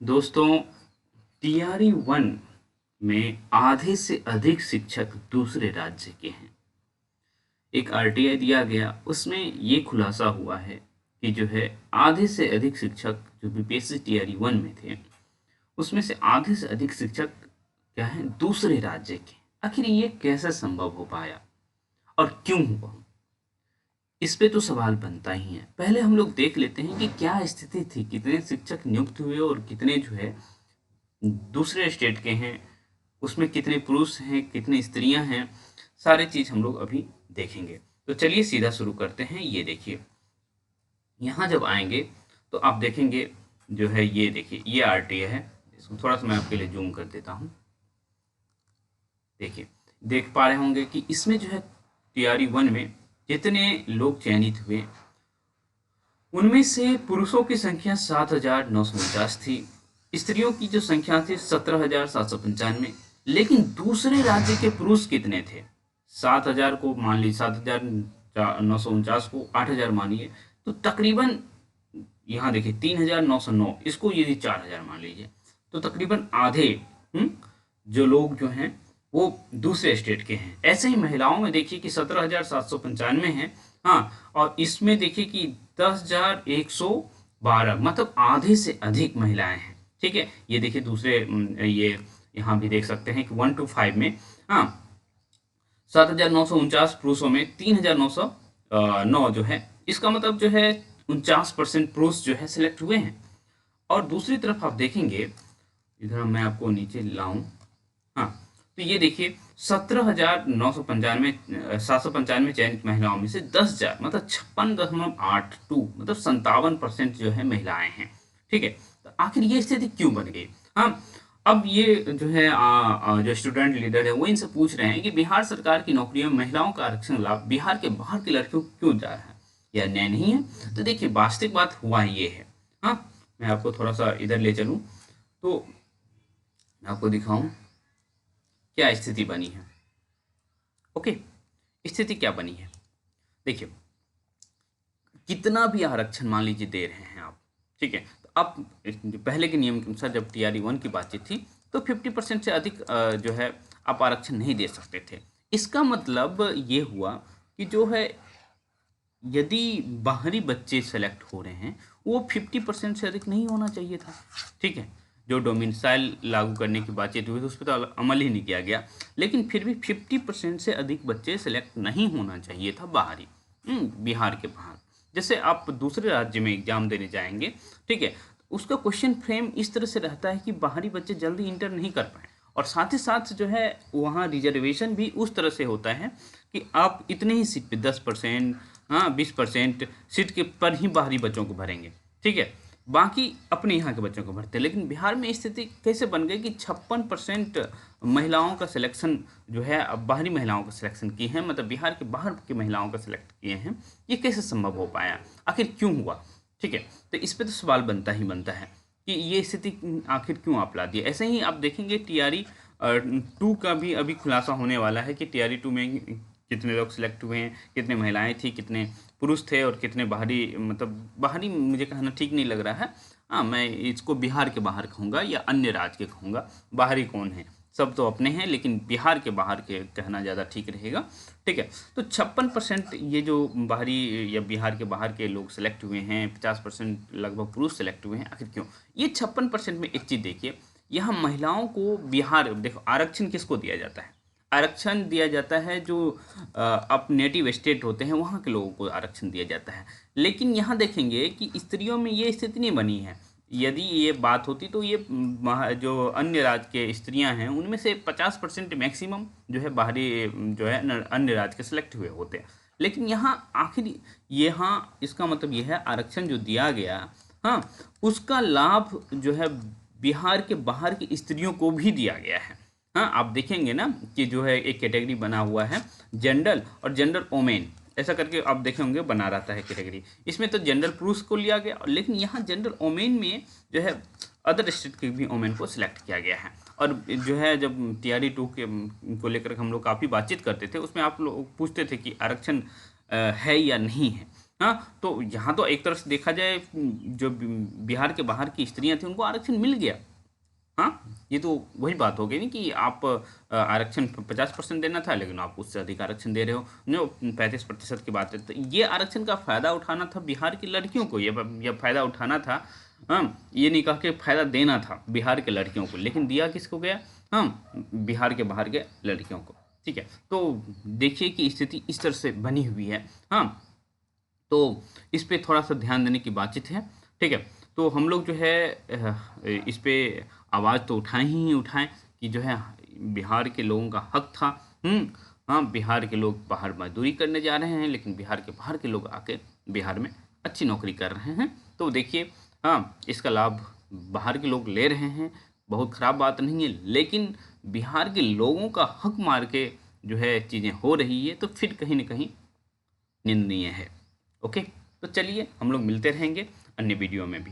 दोस्तों, TRE one में आधे से अधिक शिक्षक दूसरे राज्य के हैं। एक आरटीआई दिया गया, उसमें ये खुलासा हुआ है कि जो है आधे से अधिक शिक्षक जो बीपीएससी टीआरई वन में थे, उसमें से आधे से अधिक शिक्षक क्या हैं, दूसरे राज्य के। आखिर ये कैसे संभव हो पाया और क्यों हुआ? इस पे तो सवाल बनता ही है। पहले हम लोग देख लेते हैं कि क्या स्थिति थी, कितने शिक्षक नियुक्त हुए और कितने जो है दूसरे स्टेट के हैं, उसमें कितने पुरुष हैं, कितनी स्त्रियां हैं, सारी चीज़ हम लोग अभी देखेंगे। तो चलिए सीधा शुरू करते हैं। ये देखिए, यहाँ जब आएंगे तो आप देखेंगे जो है, ये देखिए ये आरटीए है। इसको थोड़ा सा मैं आपके लिए जूम कर देता हूँ। देखिए, देख पा रहे होंगे कि इसमें जो है टीआरई वन में जितने लोग चयनित हुए, उनमें से पुरुषों की संख्या 7,949 थी। स्त्रियों की जो संख्या थी 17,795। लेकिन दूसरे राज्य के पुरुष कितने थे? 7,000 को मान लीजिए, 7,949 को 8,000 मानिए, तो तकरीबन यहाँ देखिए 3,909, इसको यदि 4,000 मान लीजिए, तो तकरीबन आधे जो लोग जो हैं वो दूसरे स्टेट के हैं। ऐसे ही महिलाओं में देखिए कि 17,795 हैं। हाँ, और इसमें देखिए कि 10,112, मतलब आधे से अधिक महिलाएं हैं। ठीक है, ये देखिए दूसरे ये यहाँ भी देख सकते हैं कि 1 to 5 में, हाँ, 7,949 पुरुषों में 3,909 जो है, इसका मतलब जो है 49% पुरुष जो है सिलेक्ट हुए हैं। और दूसरी तरफ आप देखेंगे, इधर मैं आपको नीचे लाऊं, हाँ, तो ये देखिए 17,995, 795 चयनित महिलाओं में से 10,000, मतलब 56.82, मतलब 57% जो है महिलाएं हैं। ठीक है, तो आखिर ये स्थिति क्यों बन गई? हाँ, अब ये जो है जो स्टूडेंट लीडर है वो इनसे पूछ रहे हैं कि बिहार सरकार की नौकरियों में महिलाओं का आरक्षण लाभ बिहार के बाहर के लड़कियों को क्यों जा रहा है, यह अन्याय नहीं है? तो देखिए, वास्तविक बात हुआ ये है। हाँ, मैं आपको थोड़ा सा इधर ले चलूँ तो मैं आपको दिखाऊं क्या स्थिति बनी है। ओके, स्थिति क्या बनी है? देखिए, कितना भी आरक्षण मान लीजिए दे रहे हैं आप, ठीक है, तो अब पहले के नियम के अनुसार जब टीआरई वन की बातचीत थी तो 50% से अधिक जो है आप आरक्षण नहीं दे सकते थे। इसका मतलब ये हुआ कि जो है, यदि बाहरी बच्चे सेलेक्ट हो रहे हैं, वो 50% से अधिक नहीं होना चाहिए था। ठीक है, जो डोमिसाइल लागू करने की बातचीत हुई थी उस पर तो अमल ही नहीं किया गया, लेकिन फिर भी 50% से अधिक बच्चे सेलेक्ट नहीं होना चाहिए था बाहरी, बिहार के बाहर। जैसे आप दूसरे राज्य में एग्जाम देने जाएंगे, ठीक है, उसका क्वेश्चन फ्रेम इस तरह से रहता है कि बाहरी बच्चे जल्दी इंटर नहीं कर पाए, और साथ ही साथ जो है वहाँ रिजर्वेशन भी उस तरह से होता है कि आप इतने ही सीट पे 10%, हाँ 20% सीट के पर ही बाहरी बच्चों को भरेंगे। ठीक है, बाकी अपने यहाँ के बच्चों को भरते हैं। लेकिन बिहार में स्थिति कैसे बन गई कि 56% महिलाओं का सिलेक्शन जो है, अब बाहरी महिलाओं का सिलेक्शन किए हैं, मतलब बिहार के बाहर की महिलाओं का सिलेक्ट किए हैं। ये कैसे संभव हो पाया, आखिर क्यों हुआ? ठीक है, तो इस पर तो सवाल बनता ही बनता है कि ये स्थिति आखिर क्यों आप ला दी। ऐसे ही आप देखेंगे टीआरई टू का भी अभी खुलासा होने वाला है कि टीआरई टू में कितने लोग सिलेक्ट हुए हैं, कितने महिलाएं थी, कितने पुरुष थे, और कितने बाहरी, मतलब बाहरी मुझे कहना ठीक नहीं लग रहा है। हाँ, मैं इसको बिहार के बाहर कहूँगा या अन्य राज्य के कहूँगा। बाहरी कौन है, सब तो अपने हैं, लेकिन बिहार के बाहर के कहना ज़्यादा ठीक रहेगा। ठीक है, तो 56% ये जो बाहरी या बिहार के बाहर के लोग सेलेक्ट हुए हैं, 50% लगभग पुरुष सेलेक्ट हुए हैं। आखिर क्यों? ये 56% में एक चीज़ देखिए, यहाँ महिलाओं को बिहार, देखो आरक्षण किसको दिया जाता है? आरक्षण दिया जाता है जो अब नेटिव स्टेट होते हैं वहाँ के लोगों को आरक्षण दिया जाता है। लेकिन यहाँ देखेंगे कि स्त्रियों में ये स्थिति नहीं बनी है। यदि ये बात होती तो ये जो अन्य राज्य के स्त्रियां हैं उनमें से 50% मैक्सिमम जो है बाहरी जो है अन्य राज्य के सिलेक्ट हुए होते हैं। लेकिन यहाँ आखिर यहाँ इसका मतलब ये है, आरक्षण जो दिया गया, हाँ, उसका लाभ जो है बिहार के बाहर की स्त्रियों को भी दिया गया है। हाँ, आप देखेंगे ना कि जो है एक कैटेगरी बना हुआ है, जनरल और जनरल ओमेन, ऐसा करके आप देखे होंगे बना रहता है कैटेगरी। इसमें तो जनरल पुरुष को लिया गया, लेकिन यहाँ जनरल ओमेन में जो है अदर स्टेट के भी ओमेन को सिलेक्ट किया गया है। और जो है जब टीआरई टू के को लेकर हम लोग काफ़ी बातचीत करते थे, उसमें आप लोग पूछते थे कि आरक्षण है या नहीं है। हाँ, तो यहाँ तो एक तरह से देखा जाए जो बिहार के बाहर की स्त्रियां थी उनको आरक्षण मिल गया। हाँ, ये तो वही बात हो गई ना कि आप आरक्षण 50% देना था लेकिन आप उससे अधिक आरक्षण दे रहे हो, जो 35% की बात है। तो ये आरक्षण का फायदा उठाना था बिहार की लड़कियों को, ये फायदा उठाना था। हाँ, ये नहीं कहा कि फायदा देना था बिहार के लड़कियों को, लेकिन दिया किसको गया? हाँ, बिहार के बाहर के लड़कियों को। ठीक है, तो देखिए कि स्थिति इस तरह से बनी हुई है। हाँ, तो इस पे थोड़ा-सा ध्यान देने की बातचीत है, ठीक है? तो हम लोग जो है इस पे आवाज़ तो उठाएँ ही उठाएँ कि जो है बिहार के लोगों का हक था। हाँ, बिहार के लोग बाहर मज़दूरी करने जा रहे हैं, लेकिन बिहार के बाहर के लोग आके बिहार में अच्छी नौकरी कर रहे हैं। तो देखिए, हाँ, इसका लाभ बाहर के लोग ले रहे हैं, बहुत ख़राब बात नहीं है, लेकिन बिहार के लोगों का हक मार के जो है चीज़ें हो रही है, तो फिर कहीं न कहीं निंदनीय है। ओके, तो चलिए हम लोग मिलते रहेंगे अन्य वीडियो में भी।